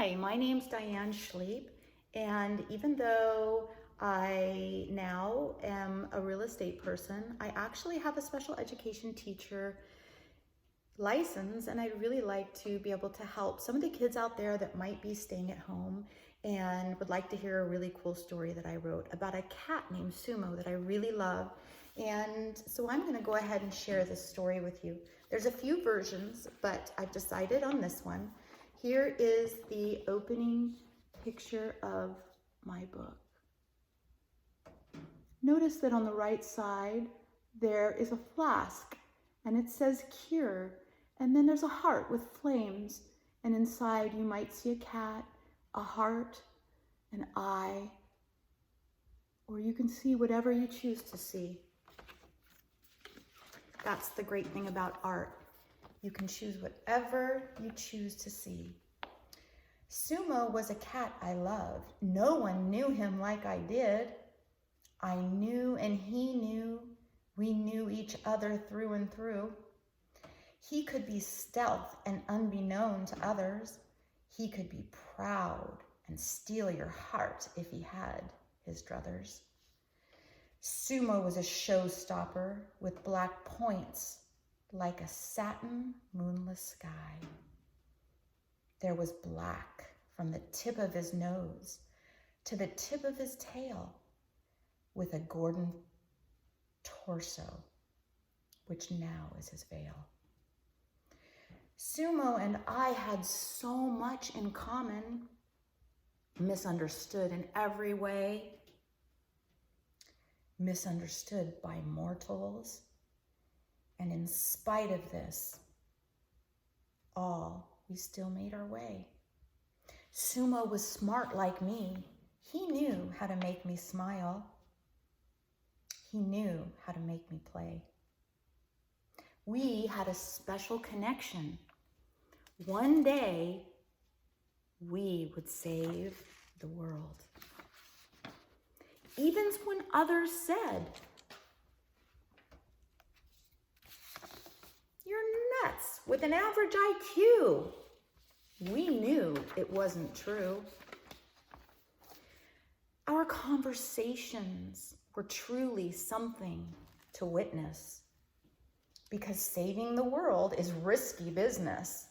Hi, my name's Diane Schliep, and even though I now am a real estate person, I actually have a special education teacher license, and I'd really like to be able to help some of the kids out there that might be staying at home and would like to hear a really cool story that I wrote about a cat named Sumo that I really love. And so I'm going to go ahead and share this story with you. There's a few versions, but I've decided on this one. Here is the opening picture of my book. Notice that on the right side, there is a flask and it says cure. And then there's a heart with flames. And inside you might see a cat, a heart, an eye, or you can see whatever you choose to see. That's the great thing about art. You can choose whatever you choose to see. Sumo was a cat I loved. No one knew him like I did. I knew and he knew. We knew each other through and through. He could be stealth and unbeknown to others. He could be proud and steal your heart if he had his druthers. Sumo was a showstopper with black points like a satin moonless sky. There was black from the tip of his nose to the tip of his tail, with a Gordon torso, which now is his veil. Sumo and I had so much in common, misunderstood in every way, misunderstood by mortals, and in spite of this, all we still made our way. Sumo was smart like me. He knew how to make me smile. He knew how to make me play. We had a special connection. One day, we would save the world. Even when others said, "You're nuts with an average IQ." We knew it wasn't true. Our conversations were truly something to witness, because saving the world is risky business.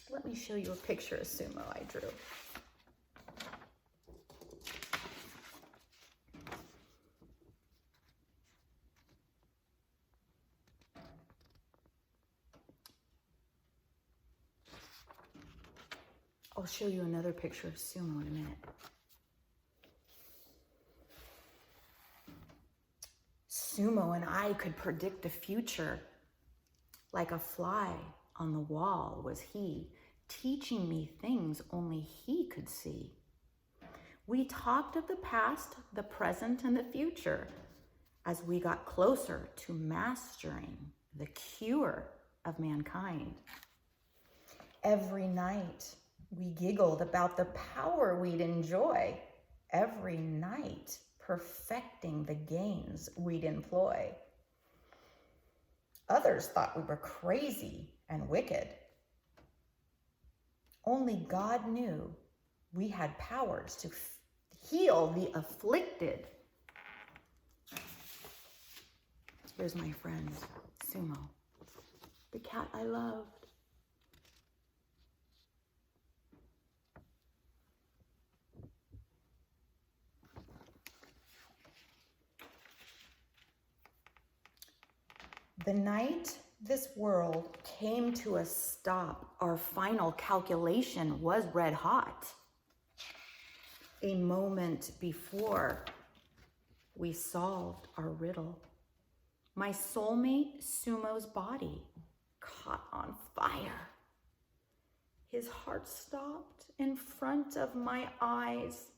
Let me show you a picture of Sumo I drew. I'll show you another picture of Sumo in a minute. Sumo and I could predict the future. Like a fly on the wall was he, teaching me things only he could see. We talked of the past, the present, and the future as we got closer to mastering the cure of mankind. Every night, we giggled about the power we'd enjoy. Every night, perfecting the gains we'd employ. Others thought we were crazy and wicked. Only God knew we had powers to heal the afflicted. Here's my friend, Sumo, the cat I loved. The night this world came to a stop, our final calculation was red hot. A moment before we solved our riddle, my soulmate Sumo's body caught on fire. His heart stopped in front of my eyes.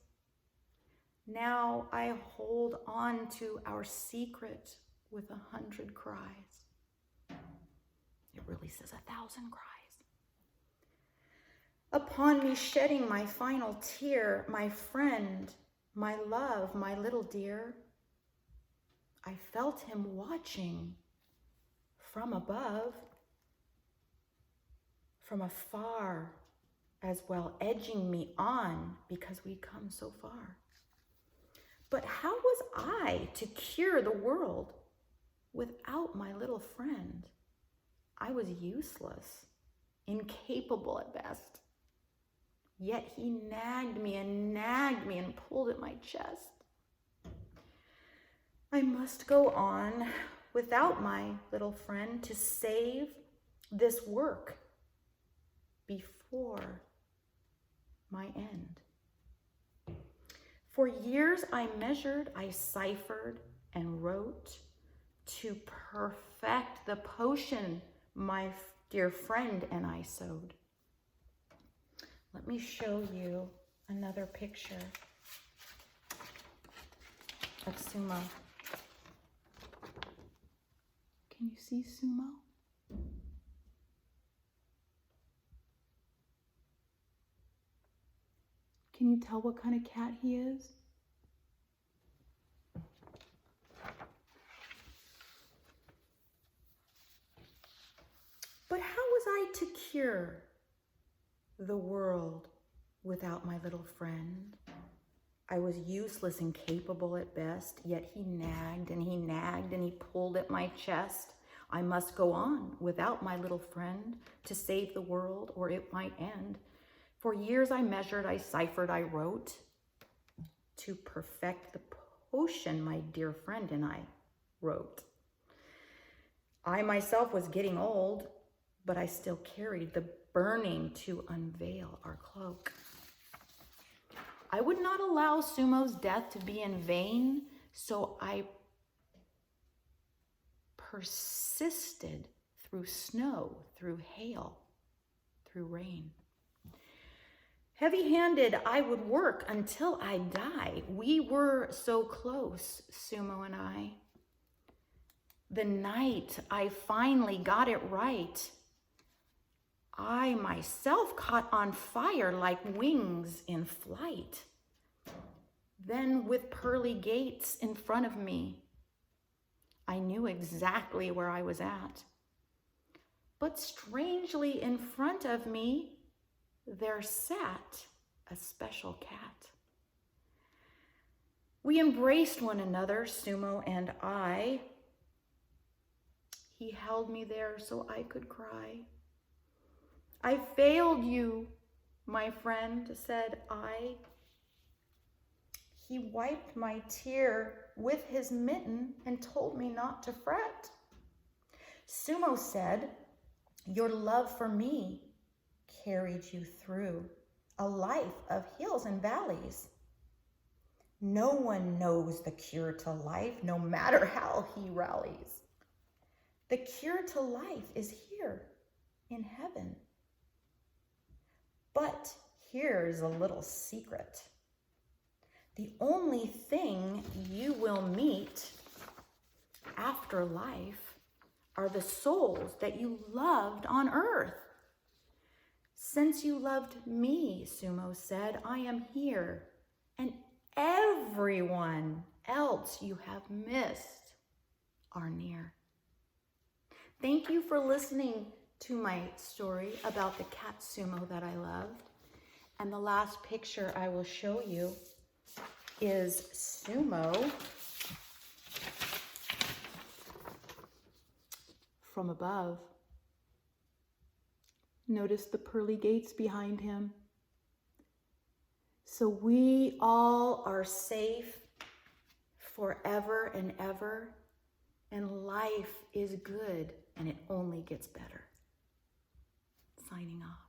Now I hold on to our secret with 100 cries. It really says 1,000 cries. Upon me shedding my final tear, my friend, my love, my little dear, I felt him watching from above, from afar, as well, edging me on because we'd come so far. But how was I to cure the world without my little friend? I was useless, incapable at best. Yet he nagged me and pulled at my chest. I must go on without my little friend to save this work before my end. For years I measured, I ciphered and wrote to perfect the potion my dear friend and I sewed. Let me show you another picture of Sumo. Can you see Sumo? Can you tell what kind of cat he is? But how was I to cure the world without my little friend? I was useless, incapable at best, yet he nagged and he pulled at my chest. I must go on without my little friend to save the world, or it might end. For years I measured, I ciphered, I wrote to perfect the potion my dear friend and I wrote. I myself was getting old, but I still carried the burning to unveil our cloak. I would not allow Sumo's death to be in vain, so I persisted through snow, through hail, through rain. Heavy-handed, I would work until I died. We were so close, Sumo and I. The night I finally got it right, I myself caught on fire like wings in flight. Then with pearly gates in front of me, I knew exactly where I was at. But strangely in front of me, there sat a special cat. We embraced one another, Sumo and I. He held me there so I could cry. I failed you, my friend, said I. He wiped my tear with his mitten and told me not to fret. Sumo said, your love for me carried you through a life of hills and valleys. No one knows the cure to life, no matter how he rallies. The cure to life is here in heaven. But here's a little secret. The only thing you will meet after life are the souls that you loved on earth. Since you loved me, Sumo said, I am here, and everyone else you have missed are near. Thank you for listening to my story about the cat Sumo that I loved. And the last picture I will show you is Sumo from above. Notice the pearly gates behind him. So we all are safe forever and ever, and life is good, and it only gets better. Signing off.